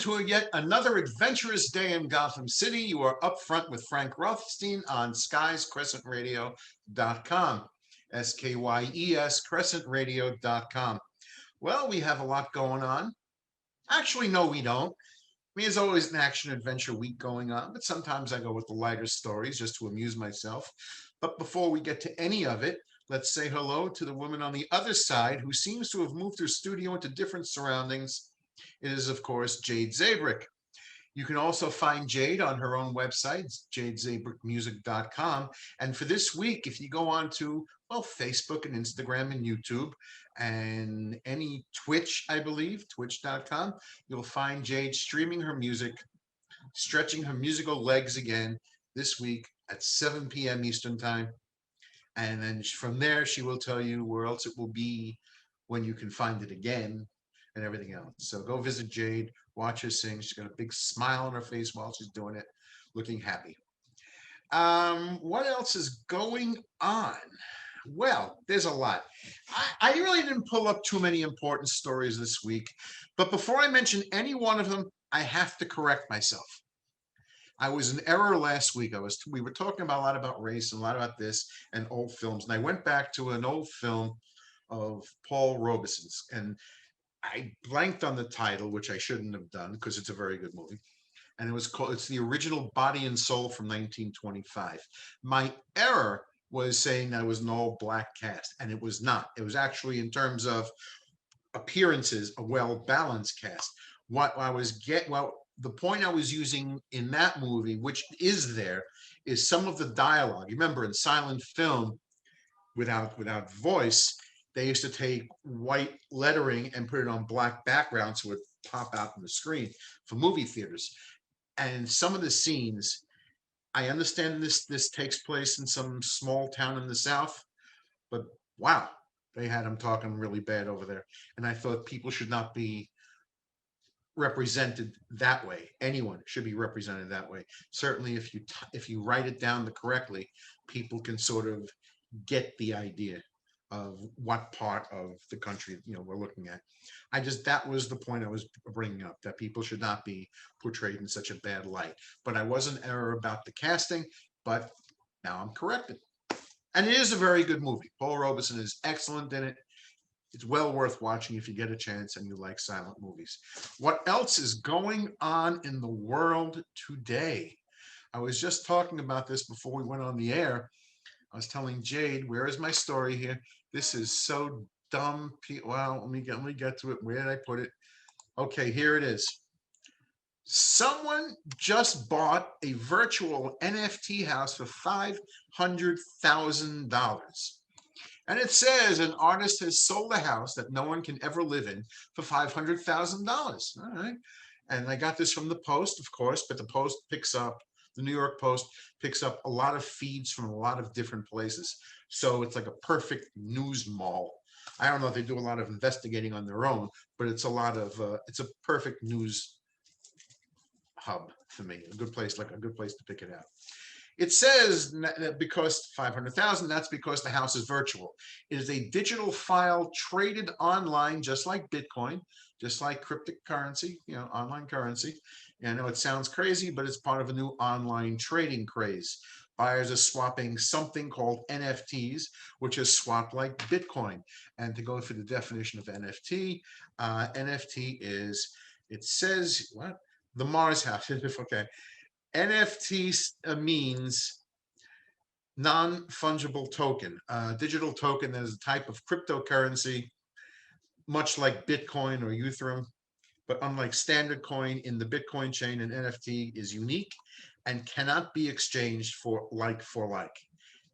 to yet another adventurous day in Gotham City. You are up front with Frank Rothstein on Skye's CrescentRadio.com. SKYES, CrescentRadio.com. Well, we have a lot going on. Actually, no, we don't. I mean, there's always an action adventure week going on, but sometimes I go with the lighter stories just to amuse myself. But before we get to any of it, let's say hello to the woman on the other side who seems to have moved her studio into different surroundings. It is, of course, Jade Zabrik. You can also find Jade on her own website, jadezabrikmusic.com. And for this week, if you go on to, well, Facebook and Instagram and YouTube and any Twitch, I believe, twitch.com, you'll find Jade streaming her music, stretching her musical legs again this week at 7 p.m. Eastern Time. And then from there, she will tell you where else it will be, when you can find it again, and everything else. So go visit Jade, watch her sing. She's got a big smile on her face while she's doing it, looking happy. What else is going on? Well, there's a lot. I really didn't pull up too many important stories this week, but before I mention any one of them, I have to correct myself. I was in error last week. We were talking about a lot about race and a lot about this and old films, and I went back to an old film of Paul Robeson's, and I blanked on the title, which I shouldn't have done because it's a very good movie. And it's the original Body and Soul from 1925. My error was saying that it was an all black cast, and it was not. It was actually, in terms of appearances, a well balanced cast. The point I was using in that movie, which is there, is some of the dialogue. You remember in silent film, without voice, they used to take white lettering and put it on black background so it would pop out on the screen for movie theaters. And some of the scenes, I understand this takes place in some small town in the South, but wow, they had them talking really bad over there. And I thought people should not be represented that way. Anyone should be represented that way. Certainly, if you write it down correctly, people can sort of get the idea of what part of the country we're looking at. That was the point I was bringing up, that people should not be portrayed in such a bad light. But I was in error about the casting, but now I'm corrected. And it is a very good movie. Paul Robeson is excellent in it. It's well worth watching if you get a chance and you like silent movies. What else is going on in the world today? I was just talking about this before we went on the air. I was telling Jade, where is my story here? This is so dumb. Well, let me get to it. Where did I put it? Okay, here it is. Someone just bought a virtual NFT house for $500,000. And it says an artist has sold a house that no one can ever live in for $500,000. All right. And I got this from the Post, of course, but the New York Post picks up a lot of feeds from a lot of different places. So it's like a perfect news mall. I don't know if they do a lot of investigating on their own, but it's a perfect news hub for me. A good place to pick it out. It says that because 500,000, that's because the house is virtual. It is a digital file traded online, just like Bitcoin, just like cryptocurrency, online currency. And I know it sounds crazy, but it's part of a new online trading craze. Buyers are swapping something called NFTs, which is swapped like Bitcoin. And to go through the definition of NFT, NFT is, it says, what? The Mars house. Okay. NFT means non-fungible token, digital token that is a type of cryptocurrency, much like Bitcoin or Ethereum. But unlike standard coin in the Bitcoin chain, an NFT is unique and cannot be exchanged for like,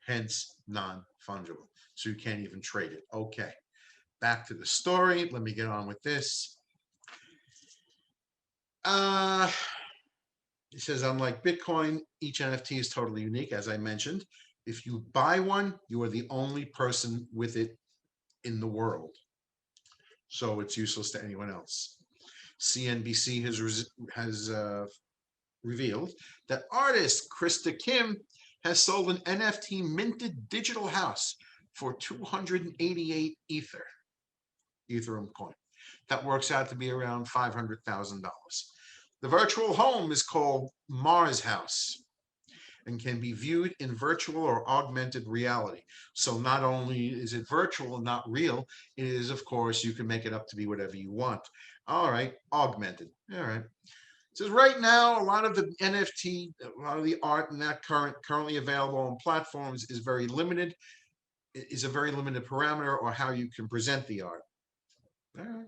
hence non-fungible. So you can't even trade it. Okay, back to the story. Let me get on with this. It says, unlike Bitcoin, each NFT is totally unique, as I mentioned. If you buy one, you are the only person with it in the world. So it's useless to anyone else. CNBC has revealed that artist Krista Kim has sold an NFT minted digital house for 288 Ethereum coin. That works out to be around $500,000. The virtual home is called Mars House and can be viewed in virtual or augmented reality. So not only is it virtual and not real, it is, of course, you can make it up to be whatever you want. All right, augmented. All right. It says right now, a lot of the NFT, a lot of the art and that currently available on platforms is very limited, is a very limited parameter or how you can present the art. All right.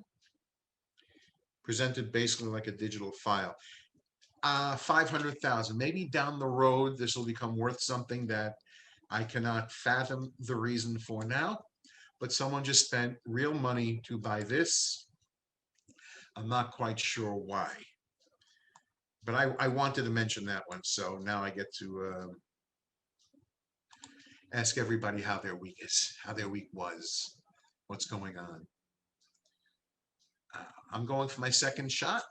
Presented basically like a digital file. 500,000. Maybe down the road, this will become worth something that I cannot fathom the reason for now. But someone just spent real money to buy this. I'm not quite sure why. But I wanted to mention that one. So now I get to ask everybody how their week is, how their week was, what's going on. I'm going for my second shot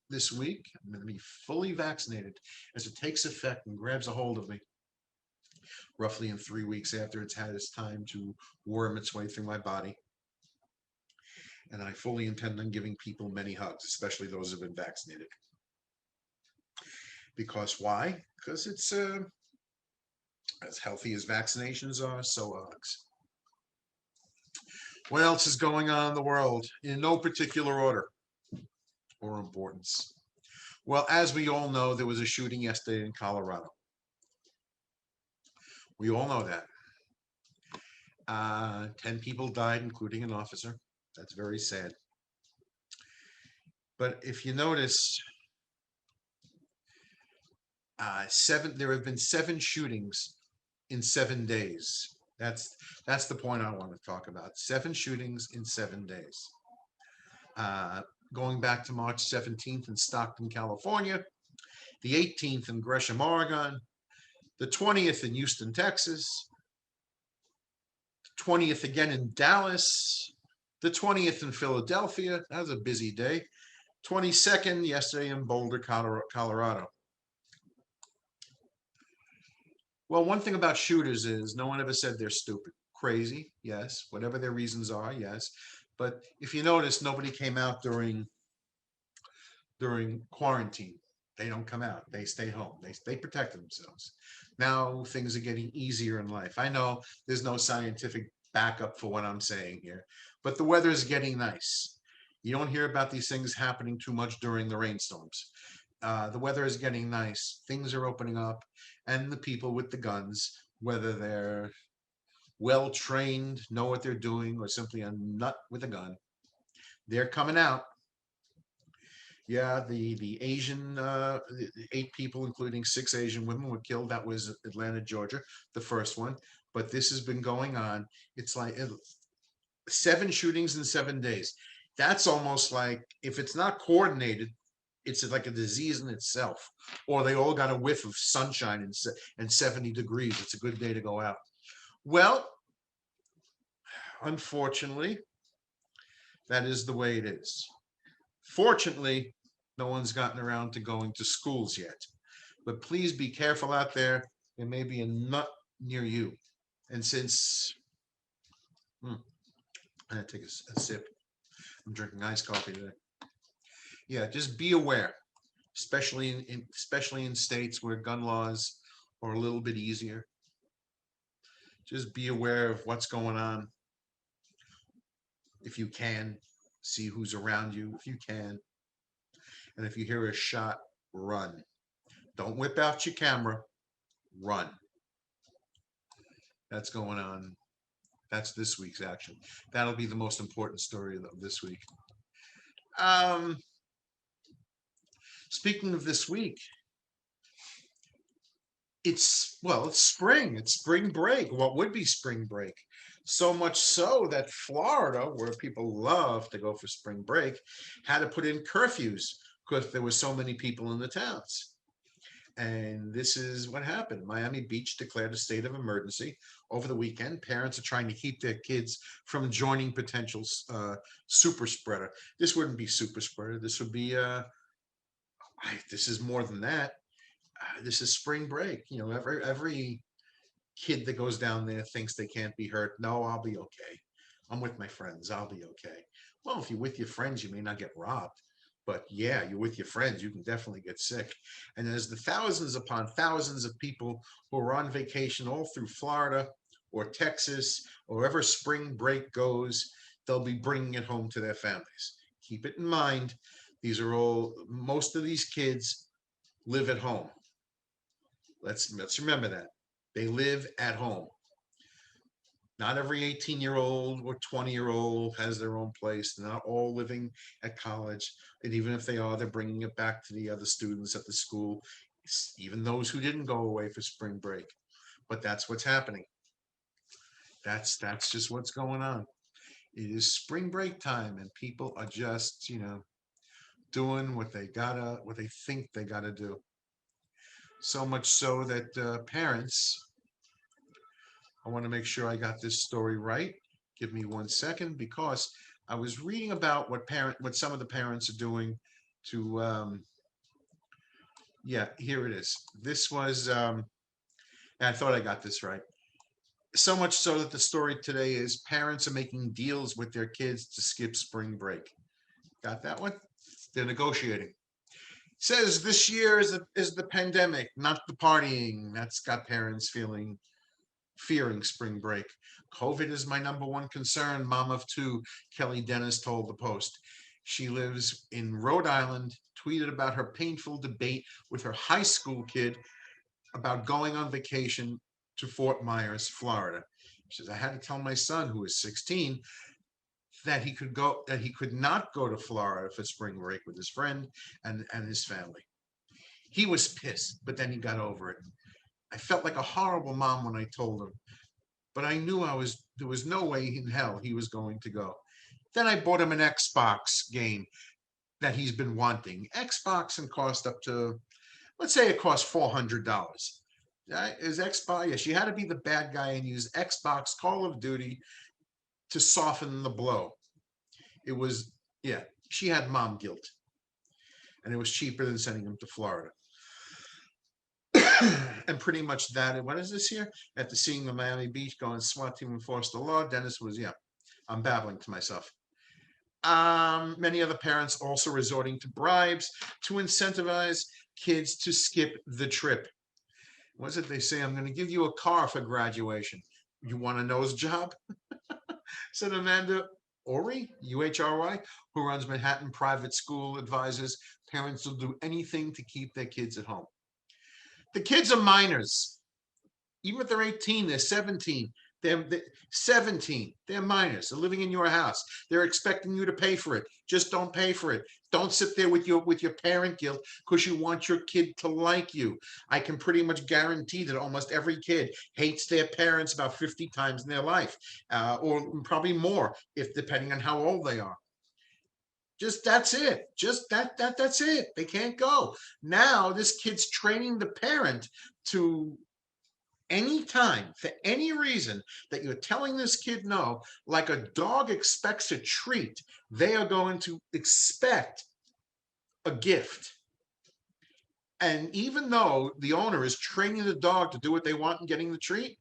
this week. I'm going to be fully vaccinated as it takes effect and grabs a hold of me roughly in 3 weeks after it's had its time to worm its way through my body. And I fully intend on giving people many hugs, especially those who have been vaccinated. Because why? Because it's as healthy as vaccinations are, so are hugs. What else is going on in the world in no particular order or importance? Well, as we all know, there was a shooting yesterday in Colorado. We all know that. 10 people died, including an officer. That's very sad. But if you notice, there have been 7 shootings in 7 days. That's the point I want to talk about. 7 shootings in 7 days. Going back to March 17th in Stockton, California, the 18th in Gresham, Oregon, the 20th in Houston, Texas, the 20th again in Dallas, the 20th in Philadelphia. That was a busy day. 22nd yesterday in Boulder, Colorado. Well, one thing about shooters is no one ever said they're stupid. Crazy, yes. Whatever their reasons are, yes. But if you notice, nobody came out during quarantine. They don't come out. They stay home. They protect themselves. Now things are getting easier in life. I know there's no scientific backup for what I'm saying here, but the weather is getting nice. You don't hear about these things happening too much during the rainstorms. The weather is getting nice. Things are opening up, and the people with the guns, whether they're well trained, know what they're doing, or simply a nut with a gun, they're coming out. Yeah, the Asian 8 people, including 6 Asian women, were killed. That was Atlanta, Georgia, the first one. But this has been going on. It's like 7 shootings in 7 days. That's almost like, if it's not coordinated, it's like a disease in itself. Or they all got a whiff of sunshine and 70 degrees. It's a good day to go out. Well, unfortunately, that is the way it is. Fortunately, no one's gotten around to going to schools yet. But please be careful out there. There may be a nut near you. And since I'm gonna take a sip. I'm drinking iced coffee today. Yeah, just be aware, especially in states where gun laws are a little bit easier. Just be aware of what's going on. If you can, see who's around you. If you can, and if you hear a shot, run. Don't whip out your camera. Run. That's going on. That's this week's action. That'll be the most important story of this week. Speaking of this week, it's spring. It's spring break. What would be spring break? So much so that Florida, where people love to go for spring break, had to put in curfews because there were so many people in the towns. And this is what happened. Miami Beach declared a state of emergency over the weekend. Parents are trying to keep their kids from joining potential super spreader. This wouldn't be super spreader. This would be, this is more than that. This is spring break. You know, every kid that goes down there thinks they can't be hurt. No, I'll be okay. I'm with my friends. I'll be okay. Well, if you're with your friends, you may not get robbed. But yeah, you're with your friends, you can definitely get sick. And there's the thousands upon thousands of people who are on vacation all through Florida or Texas or wherever spring break goes. They'll be bringing it home to their families. Keep it in mind. Most of these kids live at home. Let's remember that. They live at home. Not every 18-year-old or 20-year-old has their own place. They're not all living at college. And even if they are, they're bringing it back to the other students at the school, even those who didn't go away for spring break. But that's what's happening. That's just what's going on. It is spring break time, and people are just, doing what they think they gotta do. So much so that parents, I want to make sure I got this story right. Give me 1 second, because I was reading about what some of the parents are doing to. Yeah, here it is. This was. I thought I got this right. So much so that the story today is parents are making deals with their kids to skip spring break. Got that one? They're negotiating. It says this year is the pandemic, not the partying. That's got parents fearing spring break. COVID is my number one concern, mom of two, Kelly Dennis told the Post. She lives in Rhode Island, tweeted about her painful debate with her high school kid about going on vacation to Fort Myers, Florida. She says, I had to tell my son, who is 16, that he could not go to Florida for spring break with his friend and his family. He was pissed, but then he got over it. I felt like a horrible mom when I told him, but I knew there was no way in hell he was going to go. Then I bought him an Xbox game that he's been wanting. Xbox and cost up to, let's say it cost $400. Is Xbox? Yes, you had to be the bad guy and use Xbox Call of Duty to soften the blow. It was, yeah, she had mom guilt, and it was cheaper than sending him to Florida. And pretty much that. What is this here? After seeing the Miami Beach going SWAT team enforced the law, Dennis was, yeah, I'm babbling to myself. Many other parents also resorting to bribes to incentivize kids to skip the trip. What is it they say? I'm going to give you a car for graduation. You want a nose job? Said Amanda Ori, UHRY, who runs Manhattan Private School, advises parents will do anything to keep their kids at home. The kids are minors. Even if they're 18, they're 17. They're 17. They're minors. They're living in your house. They're expecting you to pay for it. Just don't pay for it. Don't sit there with your parent guilt because you want your kid to like you. I can pretty much guarantee that almost every kid hates their parents about 50 times in their life, or probably more, if depending on how old they are. Just that's it. Just that's it. They can't go. Now this kid's training the parent to, anytime, for any reason that you're telling this kid no, like a dog expects a treat, they are going to expect a gift. And even though the owner is training the dog to do what they want and getting the treat,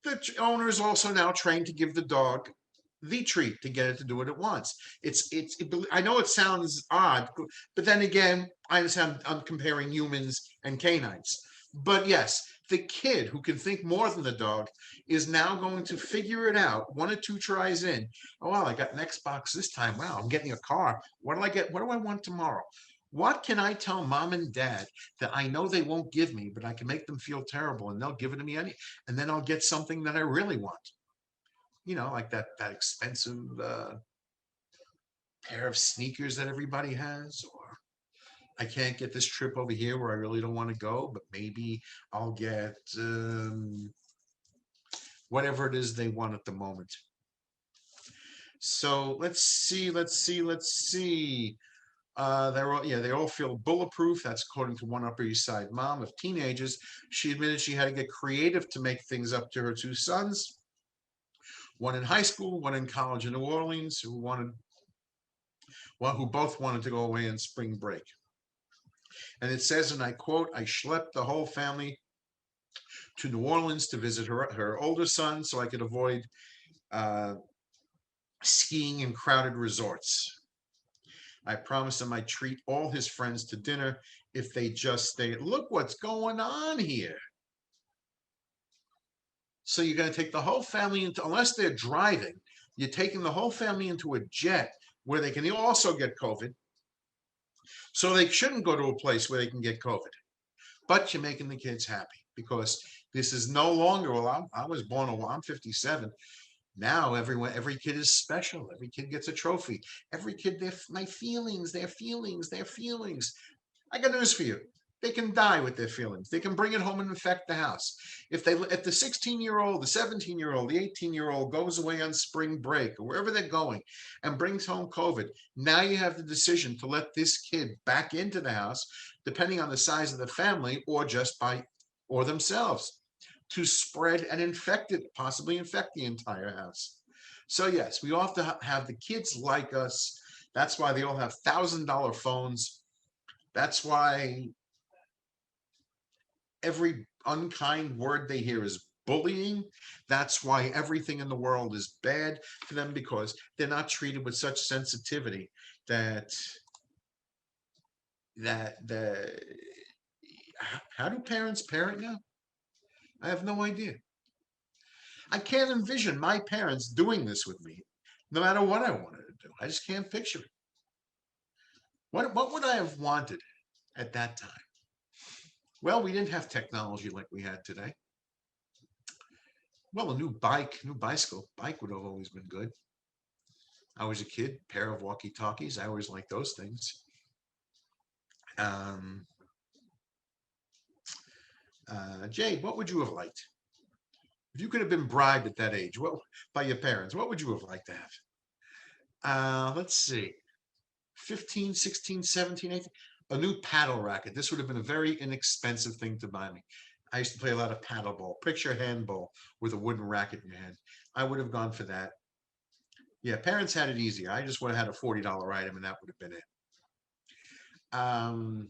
the owner is also now trained to give the dog the treat to get it to do what it wants. I know it sounds odd, but then again, I understand I'm comparing humans and canines. But yes, the kid who can think more than the dog is now going to figure it out one or two tries in. Oh, well, I got an Xbox this time. Wow, I'm getting a car. What do I get? What do I want tomorrow? What can I tell mom and dad that I know they won't give me, but I can make them feel terrible and they'll give it to me and then I'll get something that I really want? Like that expensive pair of sneakers that everybody has, or I can't get this trip over here where I really don't want to go, but maybe I'll get whatever it is they want at the moment. So let's see. They all feel bulletproof. That's according to one Upper East Side mom of teenagers. She admitted she had to get creative to make things up to her two sons, one in high school, one in college in New Orleans, who both wanted to go away on spring break. And it says, and I quote, I schlepped the whole family to New Orleans to visit her older son so I could avoid skiing in crowded resorts. I promised him I'd treat all his friends to dinner if they just stay. Look what's going on here. So you're going to take the whole family into, unless they're driving, you're taking the whole family into a jet where they can also get COVID. So they shouldn't go to a place where they can get COVID. But you're making the kids happy because this is no longer, well, I was born, I'm 57. Now every kid is special. Every kid gets a trophy. Every kid, my feelings, their feelings, their feelings. I got news for you. They can die with their feelings. They can bring it home and infect the house. If the 16-year-old, the 17-year-old, the 18-year-old goes away on spring break or wherever they're going and brings home COVID, now you have the decision to let this kid back into the house, depending on the size of the family or themselves, to spread and infect it, possibly infect the entire house. So yes, we all have to have the kids like us. That's why they all have $1,000 phones. That's why every unkind word they hear is bullying. That's why everything in the world is bad to them, because they're not treated with such sensitivity that the how do parents parent now? I have no idea. I can't envision my parents doing this with me, no matter what I wanted to do. I just can't picture it. What would I have wanted at that time? Well, we didn't have technology like we had today. Well, a new bicycle, bike would have always been good. I was a kid, pair of walkie-talkies. I always liked those things. Um, Jade, what would you have liked? If you could have been bribed at that age, by your parents, what would you have liked to have? Let's see, 15, 16, 17, 18. A new paddle racket. This would have been a very inexpensive thing to buy me. I used to play a lot of paddleball, picture handball with a wooden racket in your hand. I would have gone for that. Yeah, parents had it easier. I just would have had a $40 item and that would have been it. Um,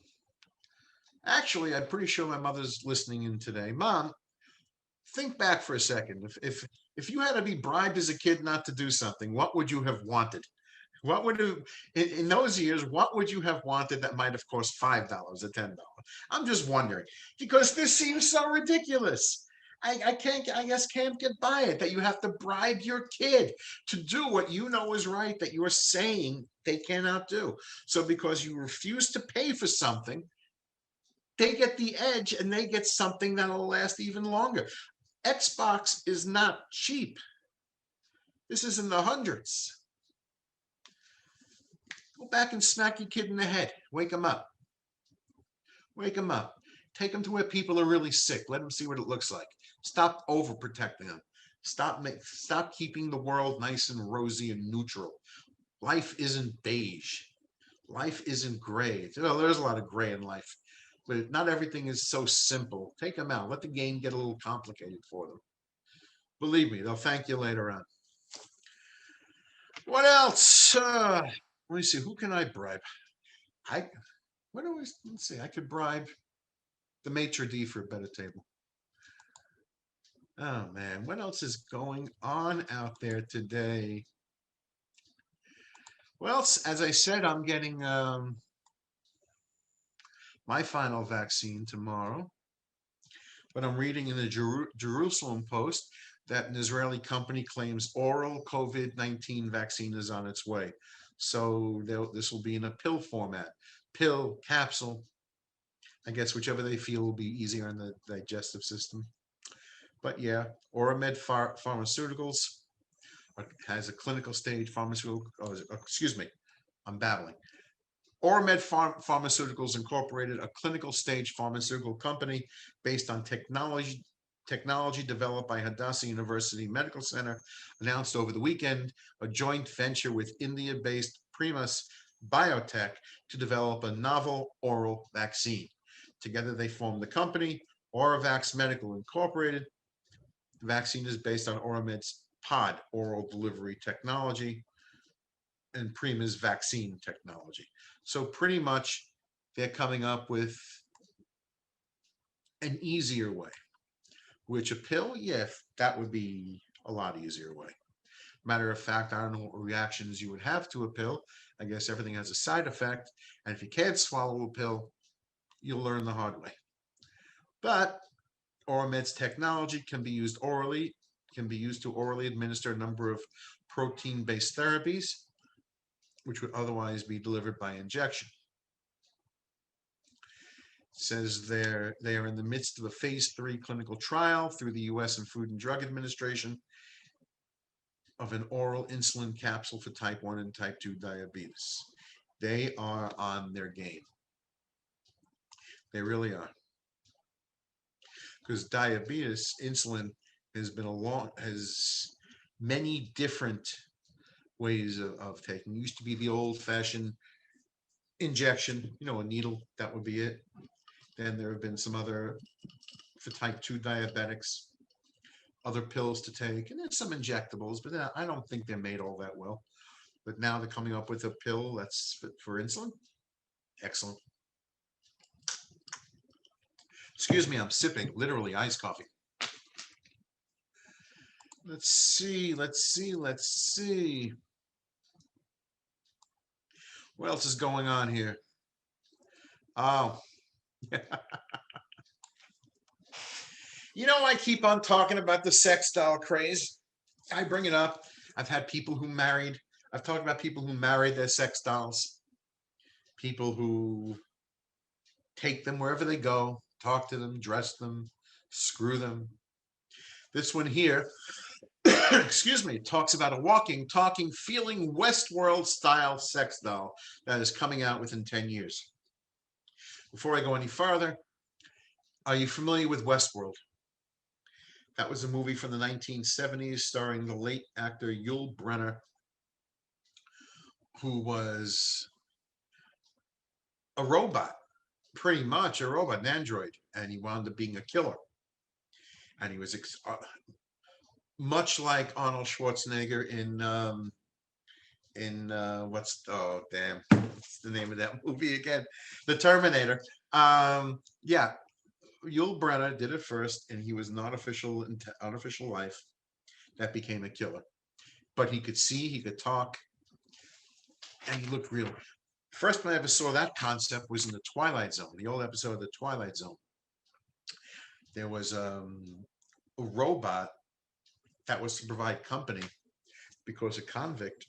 Actually, I'm pretty sure my mother's listening in today. Mom, think back for a second. If you had to be bribed as a kid not to do something, what would you have wanted? What would have in those years? What would you have wanted that might have cost $5 or $10? I'm just wondering because this seems so ridiculous. I can't. I guess can't get by it that you have to bribe your kid to do what you know is right that you are saying they cannot do. So because you refuse to pay for something, they get the edge and they get something that'll last even longer. Xbox is not cheap. This is in the hundreds. Go back and smack your kid in the head. Wake him up. Wake them up. Take them to where people are really sick. Let them see what it looks like. Stop overprotecting them. Stop keeping the world nice and rosy and neutral. Life isn't beige. Life isn't gray. There's a lot of gray in life, but not everything is so simple. Take them out. Let the game get a little complicated for them. Believe me, they'll thank you later on. What else? Let me see. Who can I bribe? I let's see. I could bribe the maitre d' for a better table. Oh man, what else is going on out there today? Well, as I said, I'm getting my final vaccine tomorrow. But I'm reading in the Jerusalem Post that an Israeli company claims oral COVID-19 vaccine is on its way. So this will be in a pill format, pill, capsule. I guess whichever they feel will be easier on the digestive system. But yeah, Oramed Pharmaceuticals has a clinical stage pharmaceutical. Oh, excuse me, I'm babbling. Oramed Pharmaceuticals Incorporated, a clinical stage pharmaceutical company based on technology developed by Hadassah University Medical Center, announced over the weekend a joint venture with India-based Primus Biotech to develop a novel oral vaccine. Together, they formed the company Oravax Medical Incorporated. The vaccine is based on Oramed's pod oral delivery technology and Prima's vaccine technology. So pretty much they're coming up with an easier way, which a pill, yeah, that would be a lot easier way. Matter of fact, I don't know what reactions you would have to a pill. I guess everything has a side effect. And if you can't swallow a pill, you'll learn the hard way. But Oromed's technology can be used orally, can be used to orally administer a number of protein-based therapies, which would otherwise be delivered by injection. It says they are in the midst of a phase 3 clinical trial through the U.S. and Food and Drug Administration of an oral insulin capsule for type 1 and type 2 diabetes. They are on their game. They really are. Because diabetes, insulin has many different ways of taking. It used to be the old-fashioned injection, a needle, that would be it. Then there have been some other, for type 2 diabetics, other pills to take, and then some injectables, but I don't think they're made all that well. But now they're coming up with a pill that's for insulin. Excellent. Excuse me, I'm sipping literally iced coffee. Let's see. What else is going on here? Oh. I keep on talking about the sex doll craze. I bring it up. I've talked about people who married their sex dolls, people who take them wherever they go, talk to them, dress them, screw them. This one here, excuse me, talks about a walking, talking, feeling Westworld style sex doll that is coming out within 10 years. Before I go any farther, are you familiar with Westworld? That was a movie from the 1970s starring the late actor Yul Brynner, who was a robot, pretty much a robot, an android, and he wound up being a killer. And he was much like Arnold Schwarzenegger in what's the name of that movie again? The Terminator. Yeah, Yul Brynner did it first, and he was an artificial life that became a killer. But he could see, he could talk, and he looked real. First time I ever saw that concept was in the Twilight Zone, the old episode of the Twilight Zone. There was a robot that was to provide company because a convict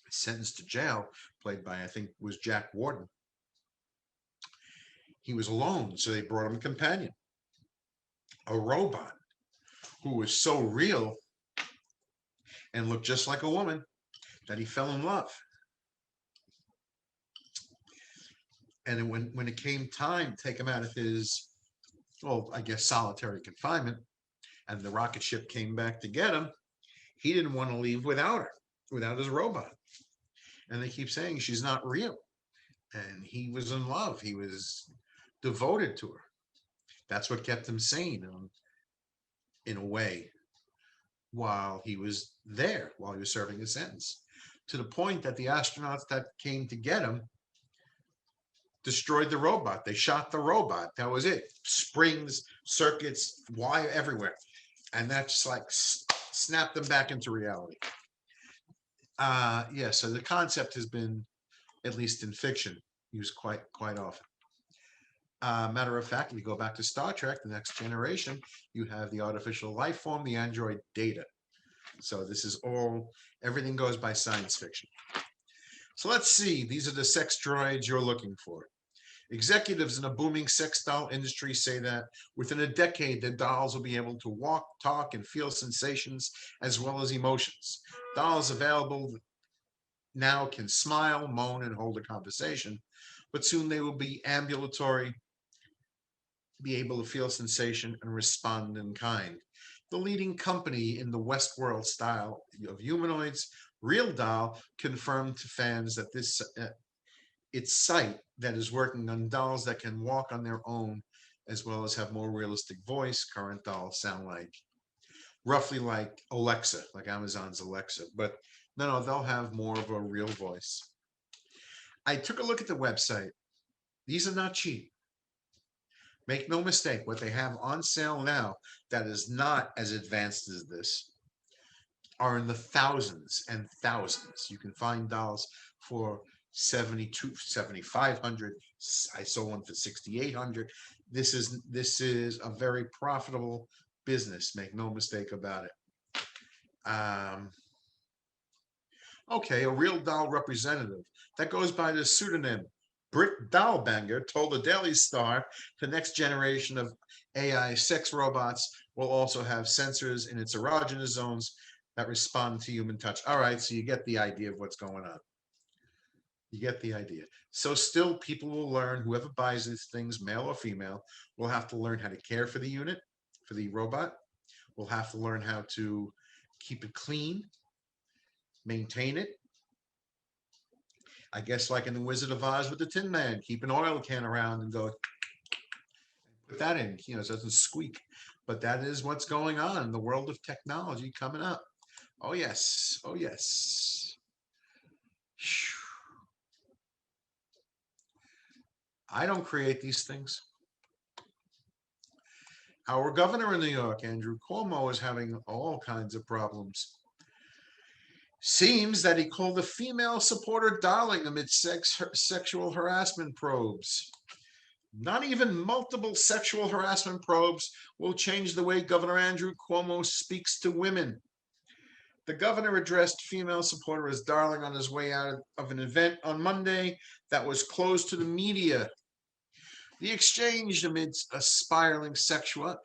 sentenced to jail, played by, I think, was Jack Warden. He was alone, so they brought him a companion, a robot who was so real and looked just like a woman that he fell in love. And when it came time to take him out of his, I guess, solitary confinement, and the rocket ship came back to get him, he didn't want to leave without her, without his robot. And they keep saying she's not real. And he was in love. He was devoted to her. That's what kept him sane, in a way, while he was there, while he was serving his sentence. To the point that the astronauts that came to get him destroyed the robot. They shot the robot. That was it. Springs, circuits, wire everywhere. And that just like snapped them back into reality. Yeah, so the concept has been, at least in fiction, used quite often. Matter of fact, if you go back to Star Trek, The Next Generation, you have the artificial life form, the android Data. So this is everything goes by science fiction. So let's see. These are the sex droids you're looking for. Executives in a booming sex doll industry say that within a decade, their dolls will be able to walk, talk, and feel sensations as well as emotions. Dolls available now can smile, moan, and hold a conversation, but soon they will be ambulatory, be able to feel sensation and respond in kind. The leading company in the Westworld style of humanoids, Real Doll, confirmed to fans that its site that is working on dolls that can walk on their own, as well as have more realistic voice. Current dolls sound roughly like Alexa, like Amazon's Alexa, but no, they'll have more of a real voice. I took a look at the website. These are not cheap. Make no mistake, what they have on sale now that is not as advanced as this are in the thousands and thousands. You can find dolls for 72, 7,500. I saw one for 6,800. This is a very profitable business. Make no mistake about it. Okay, a real doll representative that goes by the pseudonym Britt Dollbanger told the Daily Star the next generation of AI sex robots will also have sensors in its erogenous zones that respond to human touch. All right, so you get the idea of what's going on. You get the idea. So still, people will learn, whoever buys these things, male or female, will have to learn how to care for the unit, for the robot. Will have to learn how to keep it clean, maintain it. I guess like in the Wizard of Oz with the Tin Man, keep an oil can around and go put that in, so it doesn't squeak. But that is what's going on in the world of technology coming up. Oh yes, oh yes. I don't create these things. Our governor in New York, Andrew Cuomo, is having all kinds of problems. Seems that he called a female supporter darling amid sexual harassment probes. Not even multiple sexual harassment probes will change the way Governor Andrew Cuomo speaks to women. The governor addressed female supporter as darling on his way out of an event on Monday that was closed to the media. The exchange amidst a spiraling sexual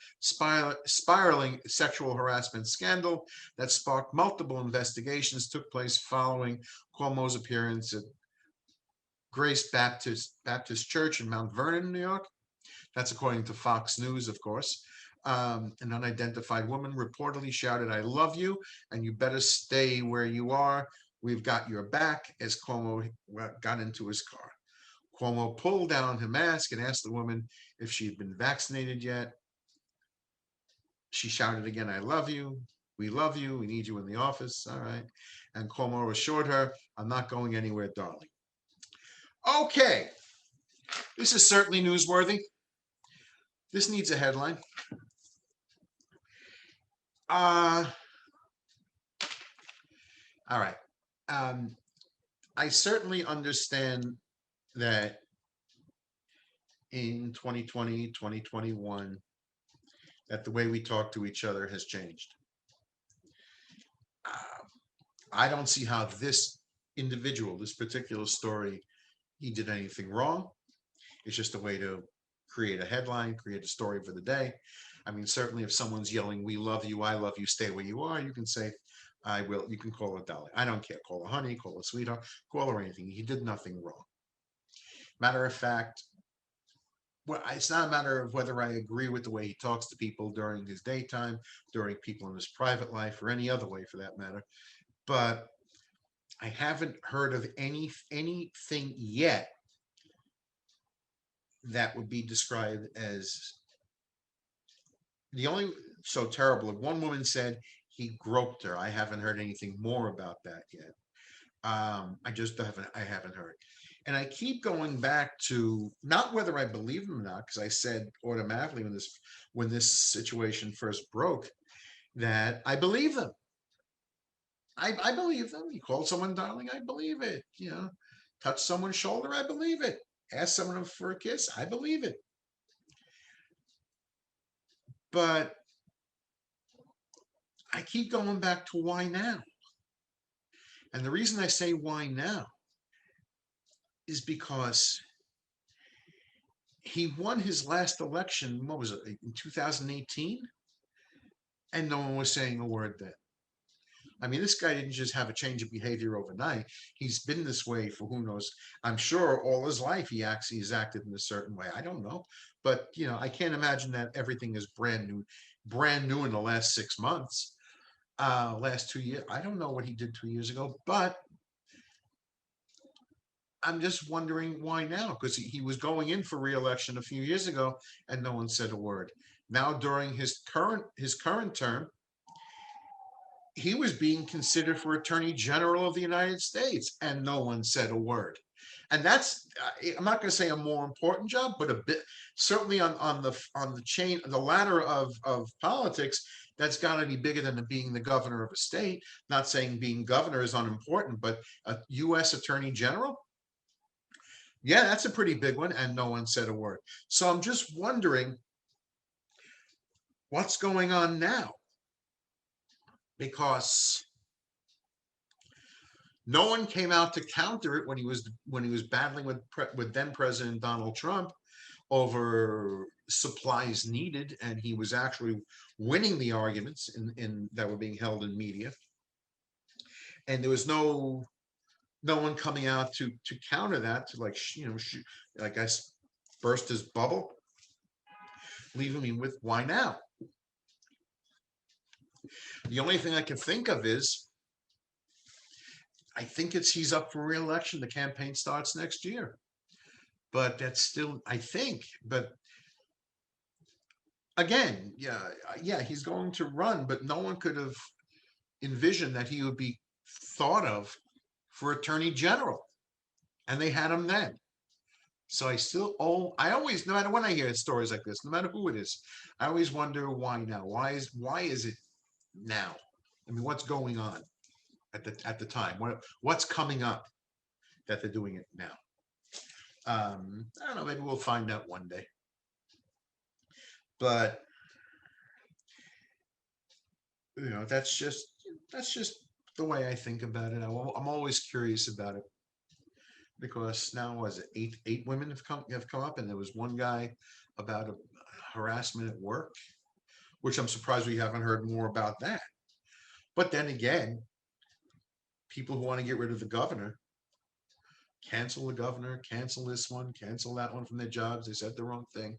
harassment scandal that sparked multiple investigations took place following Cuomo's appearance at Grace Baptist Church in Mount Vernon, New York. That's according to Fox News, of course. An unidentified woman reportedly shouted, "I love you, and you better stay where you are. We've got your back," as Cuomo got into his car. Cuomo pulled down her mask and asked the woman if she had been vaccinated yet. She shouted again, "I love you. We love you. We need you in the office." All right. And Cuomo assured her, "I'm not going anywhere, darling." Okay. This is certainly newsworthy. This needs a headline. All right. I certainly understand that in 2020, 2021, that the way we talk to each other has changed. I don't see how this individual, this particular story, he did anything wrong. It's just a way to create a headline, create a story for the day. I mean, certainly if someone's yelling, "We love you, I love you, stay where you are," you can say, "I will." You can call her darling. I don't care. Call her honey, call her sweetheart, call her anything. He did nothing wrong. Matter of fact, well, it's not a matter of whether I agree with the way he talks to people during his daytime, during people in his private life, or any other way for that matter. But I haven't heard of anything yet that would be described as the only so terrible. One woman said he groped her. I haven't heard anything more about that yet. I haven't heard. And I keep going back to not whether I believe him or not, because I said automatically when this situation first broke that I believe them. I believe them. You call someone darling, I believe it. Touch someone's shoulder, I believe it. Ask someone for a kiss, I believe it. But I keep going back to why now. And the reason I say why now is because he won his last election, what was it, in 2018? And no one was saying a word then. I mean, this guy didn't just have a change of behavior overnight. He's been this way for who knows. I'm sure all his life he's acted in a certain way. I don't know. But, I can't imagine that everything is brand new in the last 6 months, last 2 years. I don't know what he did 2 years ago, but I'm just wondering why now, because he was going in for re-election a few years ago and no one said a word. Now, during his current term, he was being considered for Attorney General of the United States and no one said a word. And that's I'm not going to say a more important job, but a bit certainly on the chain, the ladder of politics. That's got to be bigger than being the governor of a state. Not saying being governor is unimportant, but a U.S. Attorney General, yeah, that's a pretty big one, and no one said a word. So I'm just wondering what's going on now, because no one came out to counter it when he was battling with then President Donald Trump over supplies needed, and he was actually winning the arguments in that were being held in media, and there was no one coming out to counter that, to like like I burst his bubble, leaving me with why now. The only thing I can think of is I think he's up for re-election. The campaign starts next year, but that's still I think. But again, yeah, he's going to run, but no one could have envisioned that he would be thought of for Attorney General, and they had him then. So I always, no matter when I hear stories like this, no matter who it is, I always wonder why now. Why is it now? I mean, what's going on at the time? What's coming up that they're doing it now? I don't know. Maybe we'll find out one day. But that's just the way I think about it. I'm always curious about it, because now was it eight women have come up, and there was one guy about a harassment at work, which I'm surprised we haven't heard more about that. But then again, people who want to get rid of the governor, cancel the governor, cancel this one, cancel that one from their jobs. They said the wrong thing.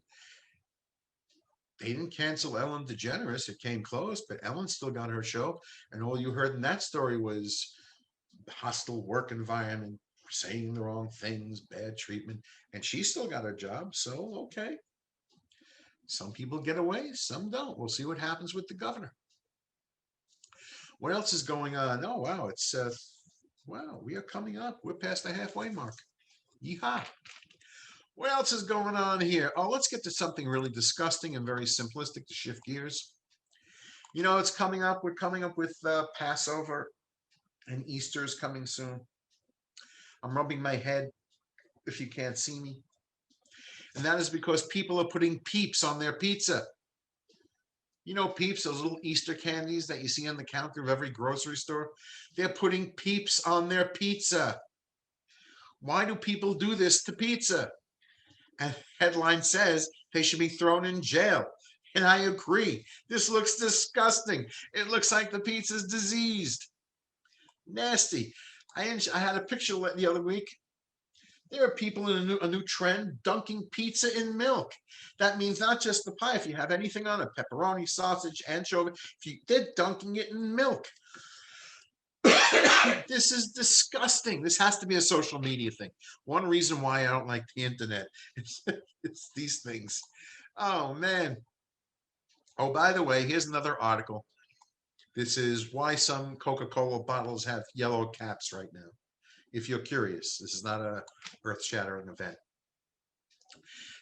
They didn't cancel Ellen DeGeneres. It came close, but Ellen still got her show. And all you heard in that story was hostile work environment, saying the wrong things, bad treatment. And she still got her job. So, okay. Some people get away, some don't. We'll see what happens with the governor. What else is going on? Oh, wow. Wow, we are coming up. We're past the halfway mark. Yeehaw. What else is going on here? Oh, let's get to something really disgusting and very simplistic to shift gears. It's coming up. We're coming up with Passover, and Easter is coming soon. I'm rubbing my head if you can't see me. And that is because people are putting Peeps on their pizza. Peeps, those little Easter candies that you see on the counter of every grocery store? They're putting Peeps on their pizza. Why do people do this to pizza? And the headline says they should be thrown in jail. And I agree. This looks disgusting. It looks like the pizza's diseased. Nasty. I had a picture the other week. There are people in a new trend dunking pizza in milk. That means not just the pie. If you have anything on it, pepperoni, sausage, anchovy, they're dunking it in milk. This is disgusting. This has to be a social media thing. One reason why I don't like the internet. It's these things. Oh, man. Oh, by the way, here's another article. This is why some Coca-Cola bottles have yellow caps right now. If you're curious, this is not a earth-shattering event.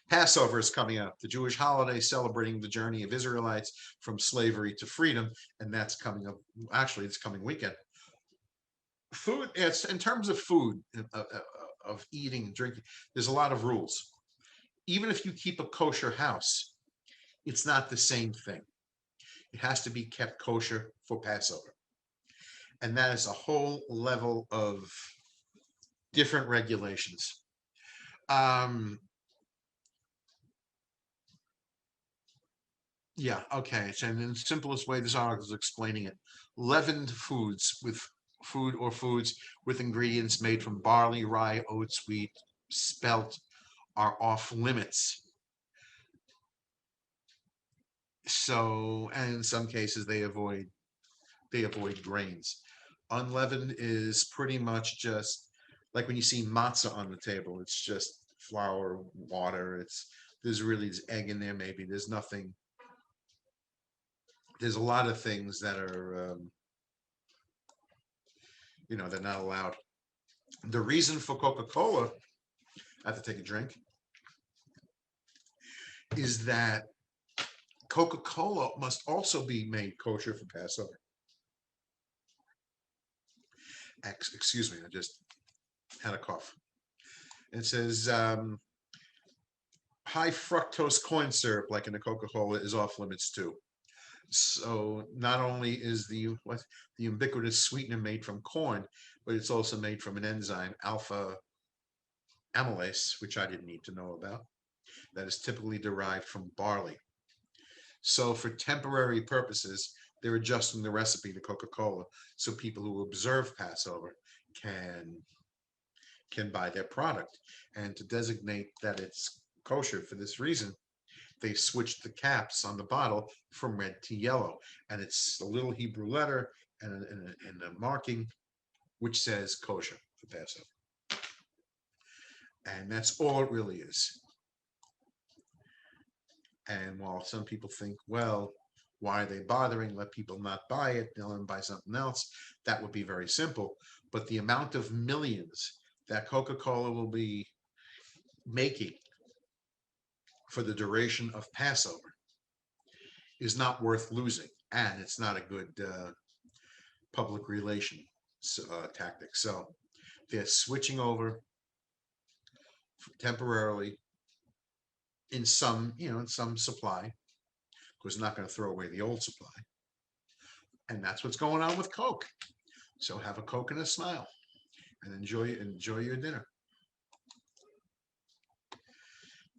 Passover is coming up, the Jewish holiday celebrating the journey of Israelites from slavery to freedom, and that's coming up. Actually, it's coming weekend. Food, it's in terms of food, of eating and drinking, there's a lot of rules. Even if you keep a kosher house, it's not the same thing. It has to be kept kosher for Passover. And that is a whole level of different regulations. Yeah, okay. So in the simplest way, this article is explaining it. Leavened foods with ingredients made from barley, rye, oats, wheat, spelt are off limits. So, and in some cases they avoid grains. Unleavened is pretty much just like when you see matzah on the table. It's just flour, water. There's egg in there. Maybe there's nothing. There's a lot of things that are they're not allowed. The reason for Coca-Cola I have to take a drink, is that Coca-Cola must also be made kosher for Passover. Excuse me, I just had a cough. It says high fructose corn syrup, like in the Coca-Cola, is off limits too. So not only is the ubiquitous sweetener made from corn, but it's also made from an enzyme, alpha amylase, which I didn't need to know about, that is typically derived from barley. So for temporary purposes, they're adjusting the recipe to Coca-Cola so people who observe Passover can buy their product. And to designate that it's kosher for this reason, they switched the caps on the bottle from red to yellow. And it's a little Hebrew letter and a marking which says kosher for Passover. And that's all it really is. And while some people think, well, why are they bothering? Let people not buy it. They'll then buy something else. That would be very simple. But the amount of millions that Coca-Cola will be making for the duration of Passover is not worth losing. And it's not a good public relation tactic. So they're switching over temporarily in some, in some supply, because they're not going to throw away the old supply. And that's what's going on with Coke. So have a Coke and a smile and enjoy your dinner.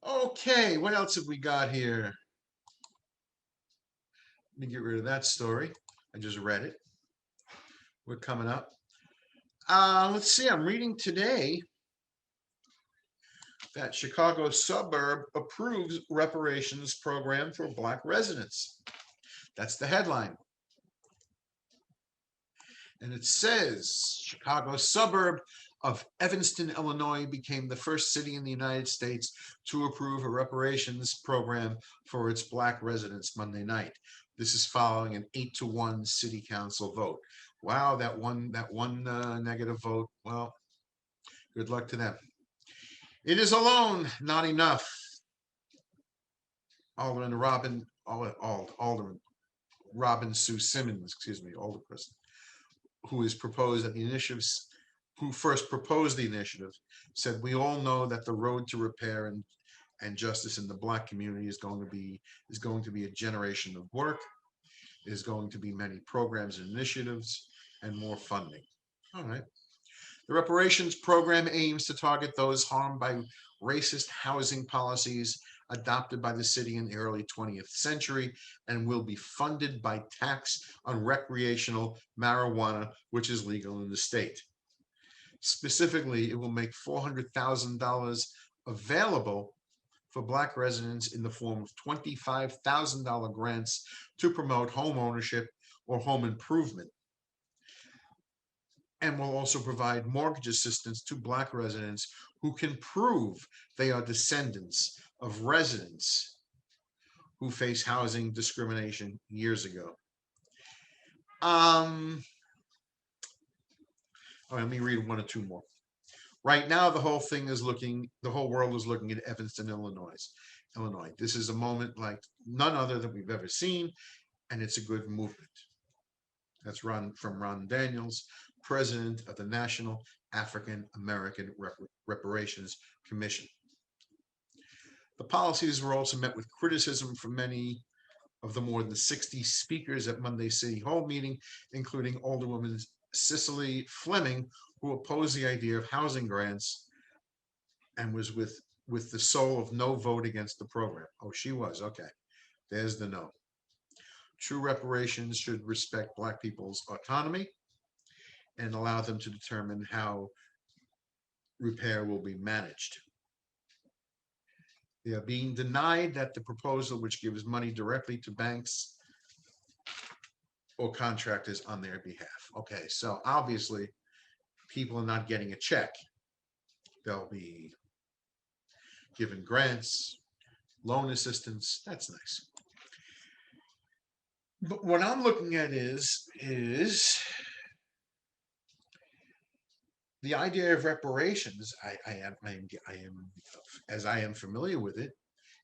Okay, what else have we got here? Let me get rid of that story. I just read it. We're coming up. Let's see, I'm reading today that Chicago suburb approves reparations program for Black residents. That's the headline. And it says Chicago suburb of Evanston, Illinois became the first city in the United States to approve a reparations program for its Black residents Monday night. This is following an 8-1 city council vote. Wow, that one negative vote. Well, good luck to them. It is alone not enough. Alderman Robin Sue Simmons, Alderperson, who first proposed the initiative, said, we all know that the road to repair and justice in the Black community is going to be a generation of work, is going to be many programs and initiatives, and more funding. All right. The reparations program aims to target those harmed by racist housing policies adopted by the city in the early 20th century and will be funded by tax on recreational marijuana, which is legal in the state. Specifically, it will make $400,000 available for Black residents in the form of $25,000 grants to promote home ownership or home improvement, and will also provide mortgage assistance to Black residents who can prove they are descendants of residents who face housing discrimination years ago. All right, let me read one or two more. Right now, the whole world is looking at Evanston, Illinois. This is a moment like none other that we've ever seen, and it's a good movement. That's from Ron Daniels, president of the National African American Reparations Commission. The policies were also met with criticism from many of the more than 60 speakers at Monday's City Hall meeting, including Alderwoman Cicely Fleming, who opposed the idea of housing grants and was with the soul of no vote against the program. Oh, she was. Okay. There's the no. True reparations should respect Black people's autonomy and allow them to determine how repair will be managed. They are being denied that the proposal, which gives money directly to banks or contractors on their behalf. Okay, so obviously people are not getting a check. They'll be given grants, loan assistance. That's nice. But what I'm looking at is The idea of reparations, I am, as I am familiar with it,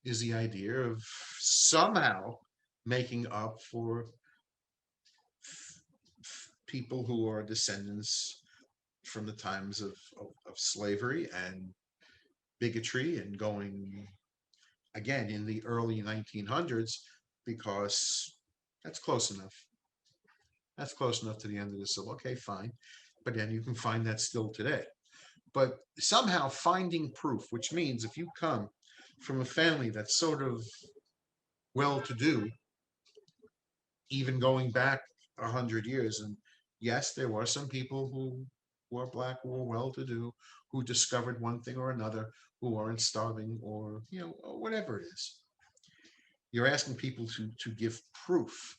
is the idea of somehow making up for people who are descendants from the times of slavery and bigotry and going again in the early 1900s, because that's close enough. That's close enough to the end of the civil. Okay, fine. But then you can find that still today. But somehow finding proof, which means if you come from a family that's sort of well to do, even going back 100 years, and yes, there were some people who were black, who were well to do, who discovered one thing or another, who weren't starving, or or whatever it is. You're asking people to give proof.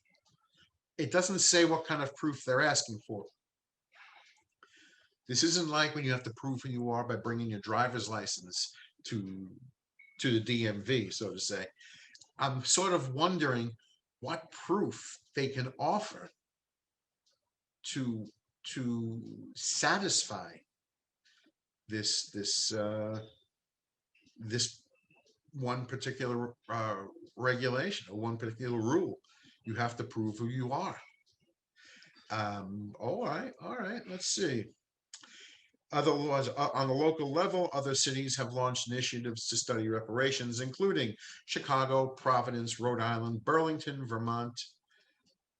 It doesn't say what kind of proof they're asking for. This isn't like when you have to prove who you are by bringing your driver's license to to the DMV, so to say. I'm sort of wondering what proof they can offer to to satisfy this one particular regulation or one particular rule. You have to prove who you are. All right. Let's see. Other laws on the local level, other cities have launched initiatives to study reparations, including Chicago, Providence, Rhode Island, Burlington, Vermont.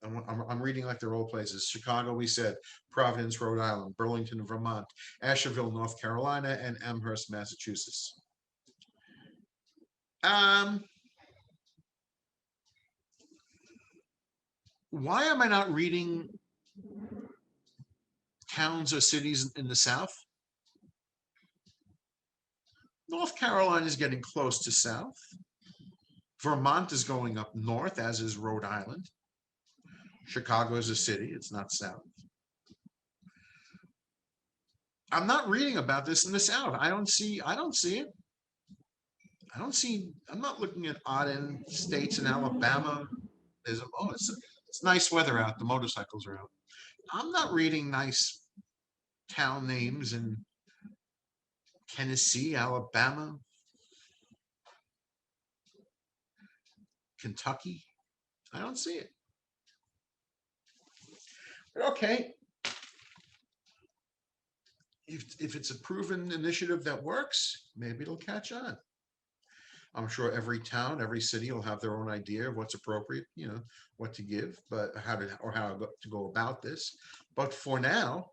I'm reading like they're all places. Chicago, we said, Providence, Rhode Island, Burlington, Vermont, Asheville, North Carolina, and Amherst, Massachusetts. Um, why am I not reading towns or cities in the South? North Carolina is getting close to South. Vermont is going up north, as is Rhode Island. Chicago is a city, it's not South. I'm not reading about this in the South. I don't see it. I'm not looking at odd end states in Alabama. It's nice weather out. The motorcycles are out. I'm not reading nice town names in Tennessee, Alabama, Kentucky. I don't see it. But okay, if it's a proven initiative that works, maybe it'll catch on. I'm sure every town, every city will have their own idea of what's appropriate, what to give, but how to go about this. But for now,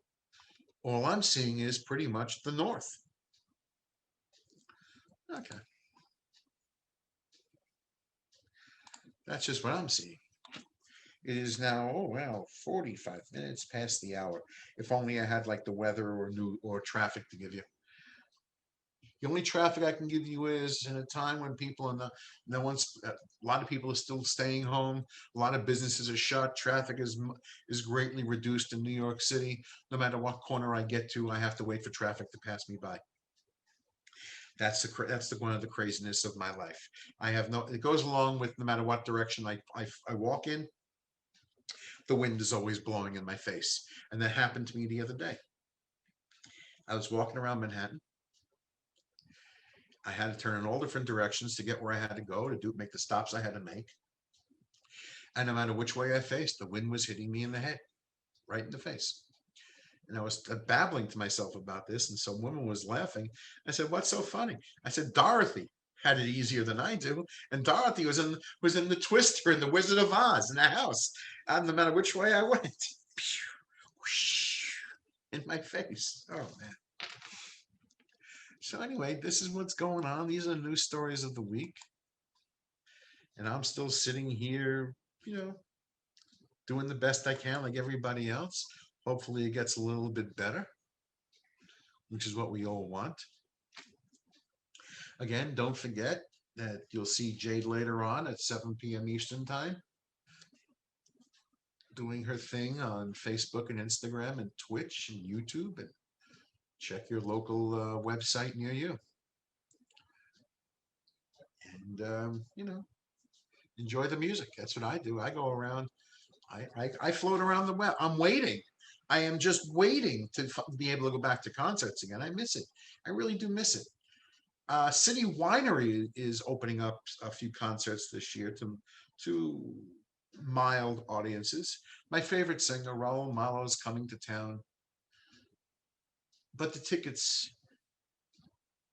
all I'm seeing is pretty much the North. Okay, that's just what I'm seeing. It is now, oh wow, 45 minutes past the hour. If only I had like the weather or traffic to give you. The only traffic I can give you is in a time when people are not, no one's, a lot of people are still staying home. A lot of businesses are shut. Traffic is greatly reduced in New York City. No matter what corner I get to, I have to wait for traffic to pass me by. That's one of the craziness of my life. I have no. It goes along with no matter what direction I walk in, the wind is always blowing in my face, and that happened to me the other day. I was walking around Manhattan. I had to turn in all different directions to get where I had to go to make the stops I had to make. And no matter which way I faced, the wind was hitting me in the head, right in the face. And I was babbling to myself about this, and some woman was laughing. I said, "What's so funny?" I said, "Dorothy had it easier than I do, and Dorothy was in the Twister in the Wizard of Oz in the house, and no matter which way I went, in my face. Oh man." So anyway, this is what's going on. These are the news stories of the week, and I'm still sitting here, you know, doing the best I can, like everybody else. Hopefully, it gets a little bit better, which is what we all want. Again, don't forget that you'll see Jade later on at 7 p.m. Eastern Time doing her thing on Facebook and Instagram and Twitch and YouTube. And check your local website near you. And, enjoy the music. That's what I do. I go around, I float around the web. I'm waiting. I am just waiting to be able to go back to concerts again. I miss it. I really do miss it. City Winery is opening up a few concerts this year to mild audiences. My favorite singer, Raul Malo, is coming to town, but the tickets,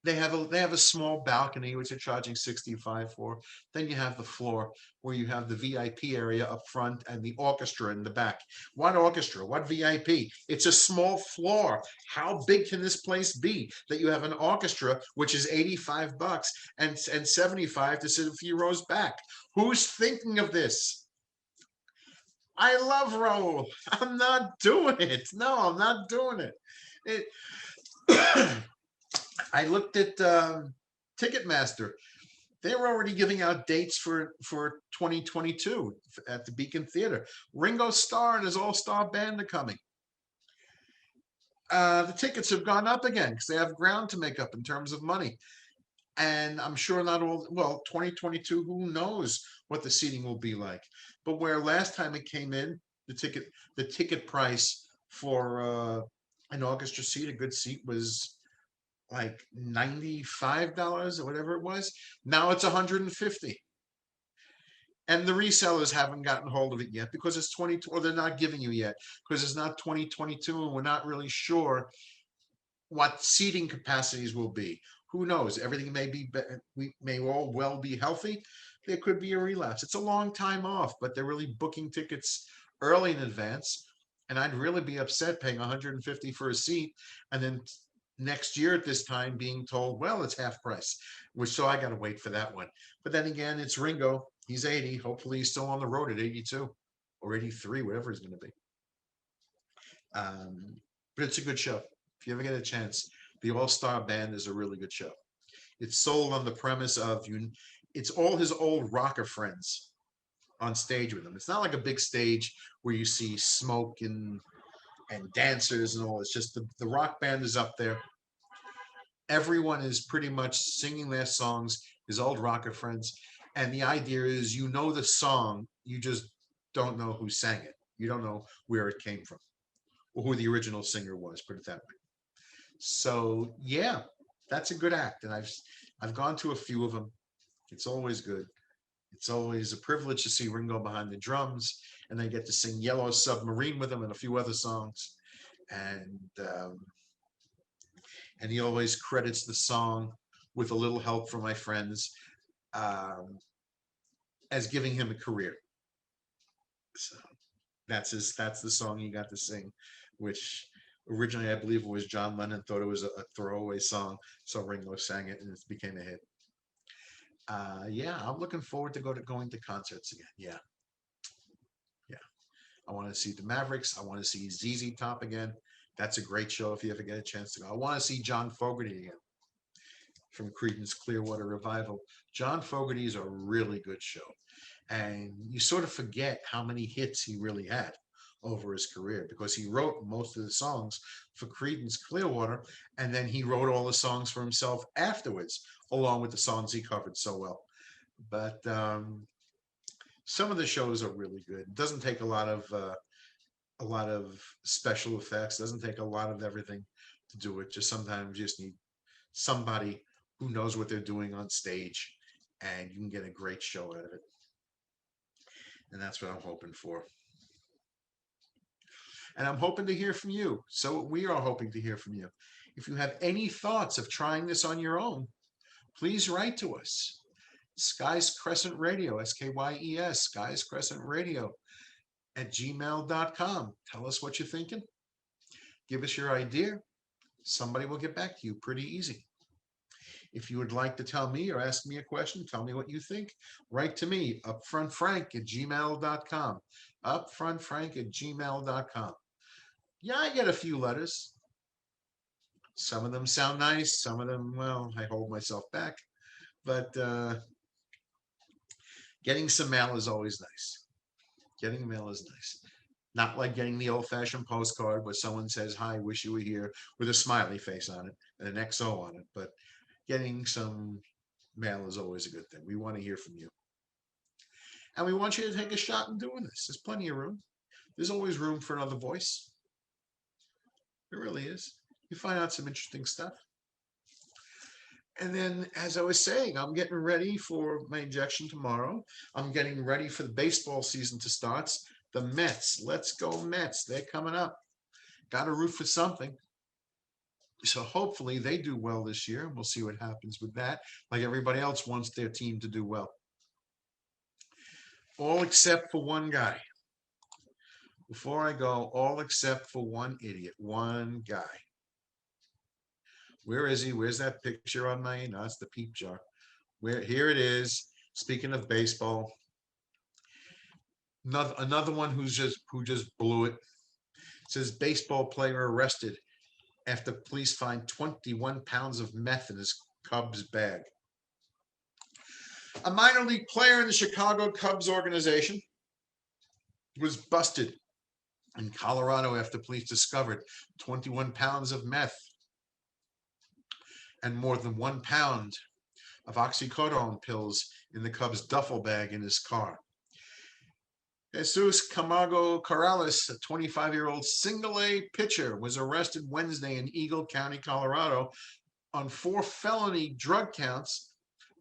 they have a small balcony which they're charging 65 for. Then you have the floor where you have the VIP area up front and the orchestra in the back. What orchestra? What VIP? It's a small floor. How big can this place be that you have an orchestra which is 85 bucks and 75 to sit a few rows back? Who's thinking of this? I love Raul. I'm not doing it. No, I'm not doing it. It I looked at Ticketmaster. They were already giving out dates for 2022 at the Beacon Theater. Ringo Starr and his all-star band are coming. The tickets have gone up again because they have ground to make up in terms of money. And I'm sure not all, well, 2022, who knows what the seating will be like. But where last time it came in, the ticket price for an orchestra seat, a good seat, was like $95 or whatever it was. Now it's 150. And the resellers haven't gotten hold of it yet because it's 20, or they're not giving you yet because it's not 2022 and we're not really sure what seating capacities will be. Who knows? Everything may be, we may all well be healthy. There could be a relapse. It's a long time off, but they're really booking tickets early in advance. And I'd really be upset paying 150 for a seat and then next year at this time being told, well, it's half price, which so I got to wait for that one. But then again, it's Ringo. He's 80. Hopefully he's still on the road at 82 or 83, whatever he's going to be. But it's a good show. If you ever get a chance, the All Star Band is a really good show. It's sold on the premise of it's all his old rocker friends on stage with him. It's not like a big stage where you see smoke and dancers and all. It's just the rock band is up there. Everyone is pretty much singing their songs, his old rocker friends. And the idea is you know the song, you just don't know who sang it. You don't know where it came from or who the original singer was, put it that way. So yeah, that's a good act. And I've gone to a few of them. It's always good. It's always a privilege to see Ringo behind the drums, and they get to sing Yellow Submarine with him and a few other songs. And and he always credits the song with a little help from my friends um, as giving him a career. So that's the song he got to sing, which originally I believe it was John Lennon thought it was a throwaway song, so Ringo sang it and it became a hit. Yeah, I'm looking forward to going to concerts again. Yeah, yeah. I want to see the Mavericks. I want to see ZZ Top again. That's a great show if you ever get a chance to go. I want to see John Fogerty again from Creedence Clearwater Revival. John Fogerty is a really good show. And you sort of forget how many hits he really had over his career because he wrote most of the songs for Creedence Clearwater, and then he wrote all the songs for himself afterwards, along with the songs he covered so well. But some of the shows are really good. It doesn't take a lot of special effects. It doesn't take a lot of everything to do it. Just sometimes you just need somebody who knows what they're doing on stage, and you can get a great show out of it. And that's what I'm hoping for. And I'm hoping to hear from you. So we are hoping to hear from you. If you have any thoughts of trying this on your own, please write to us. Skye's Crescent Radio, SKYES, Skye's Crescent Radio at gmail.com. Tell us what you're thinking. Give us your idea. Somebody will get back to you pretty easy. If you would like to tell me or ask me a question, tell me what you think, write to me, upfrontfrank at gmail.com. Upfrontfrank at gmail.com. Yeah, I get a few letters. Some of them sound nice. Some of them, well, I hold myself back. But getting some mail is always nice. Getting mail is nice. Not like getting the old-fashioned postcard where someone says, "Hi, wish you were here," with a smiley face on it and an XO on it. But getting some mail is always a good thing. We want to hear from you. And we want you to take a shot in doing this. There's plenty of room. There's always room for another voice. It really is. You find out some interesting stuff. And then, as I was saying, I'm getting ready for my injection tomorrow. I'm getting ready for the baseball season to start. The Mets, let's go Mets. They're coming up. Got to root for something. So hopefully they do well this year. We'll see what happens with that. Like everybody else wants their team to do well. All except for one guy. Before I go, all except for one idiot, one guy. Where is he? Where's that picture on my? No, it's the peep jar. Where here it is. Speaking of baseball, another one who just blew it. It says baseball player arrested after police find 21 pounds of meth in his Cubs bag. A minor league player in the Chicago Cubs organization was busted in Colorado after police discovered 21 pounds of meth and more than 1 pound of oxycodone pills in the Cubs' duffel bag in his car. Jesus Camargo Corrales, a 25-year-old single-A pitcher, was arrested Wednesday in Eagle County, Colorado, on 4 felony drug counts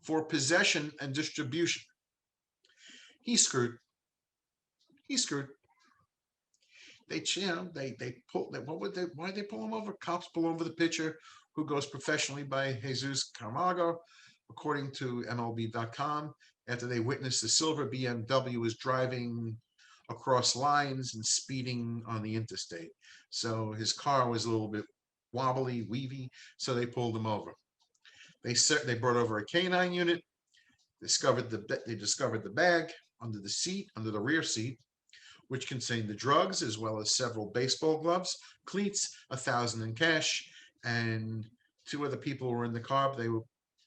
for possession and distribution. He's screwed. He's screwed. They pull. Why did they pull him over? Cops pull over the pitcher who goes professionally by Jesus Camargo, according to MLB.com, after they witnessed the silver BMW was driving across lines and speeding on the interstate. So his car was a little bit wobbly, weavy, so they pulled him over. They brought over a canine unit. They discovered the bag under the rear seat, which contained the drugs as well as several baseball gloves, cleats, $1,000 in cash, and 2 other people were in the car. They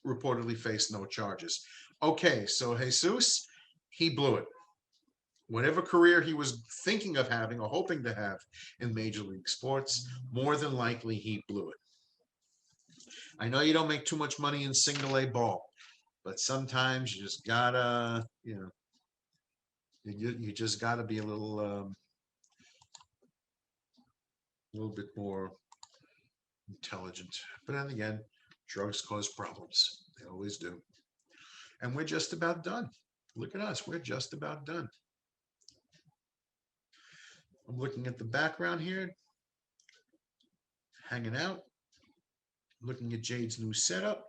reportedly faced no charges. Okay, so Jesus, he blew it. Whatever career he was thinking of having or hoping to have in Major League Sports, more than likely he blew it. I know you don't make too much money in single-A ball, but sometimes you just gotta, you just gotta be a little bit more intelligent. But then again, drugs cause problems. They always do. And we're just about done. Look at us. We're just about done. I'm looking at the background here, hanging out, looking at Jade's new setup.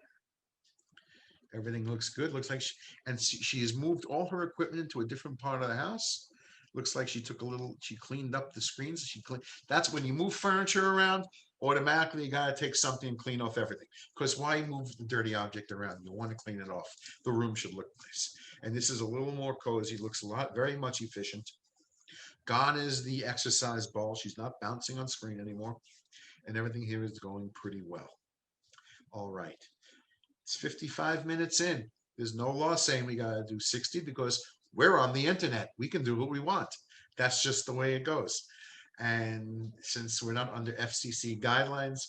Everything looks good. Looks like she has moved all her equipment into a different part of the house. Looks like she cleaned up the screens. That's when you move furniture around, automatically you got to take something and clean off everything. Because why move the dirty object around? You want to clean it off. The room should look nice. And this is a little more cozy. Looks very much efficient. Gone is the exercise ball. She's not bouncing on screen anymore. And everything here is going pretty well. All right. It's 55 minutes in. There's no law saying we got to do 60 because we're on the internet. We can do what we want. That's just the way it goes. And since we're not under FCC guidelines,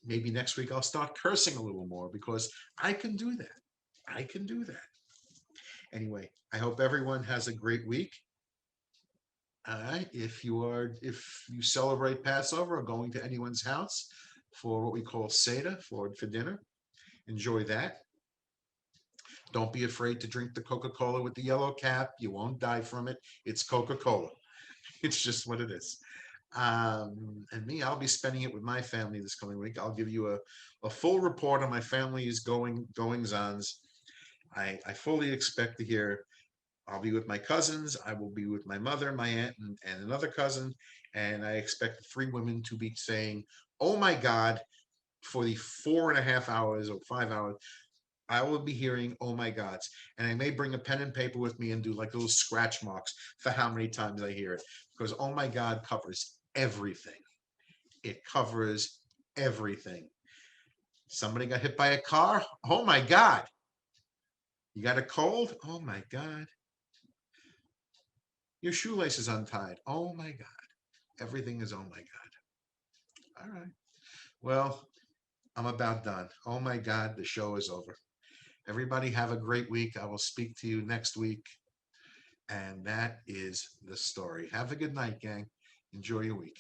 maybe next week I'll start cursing a little more because I can do that. I can do that. Anyway, I hope everyone has a great week. If you celebrate Passover or going to anyone's house for what we call Seder for dinner, enjoy that. Don't be afraid to drink the Coca-Cola with the yellow cap. You won't die from it. It's Coca-Cola. It's just what it is. And me, I'll be spending it with my family this coming week. I'll give you a full report on my family's goings-ons. I fully expect to hear. I'll be with my cousins. I will be with my mother, my aunt, and another cousin. And I expect 3 women to be saying, "Oh my God," for the 4.5 hours or 5 hours. I will be hearing "oh my gods," and I may bring a pen and paper with me and do like little scratch marks for how many times I hear it, because "oh my God" covers everything. It covers everything. Somebody got hit by a car. Oh my God. You got a cold. Oh my God. Your shoelace is untied. Oh my God. Everything is oh my God. All right. Well, I'm about done. Oh my God, the show is over. Everybody have a great week. I will speak to you next week. And that is the story. Have a good night, gang. Enjoy your week.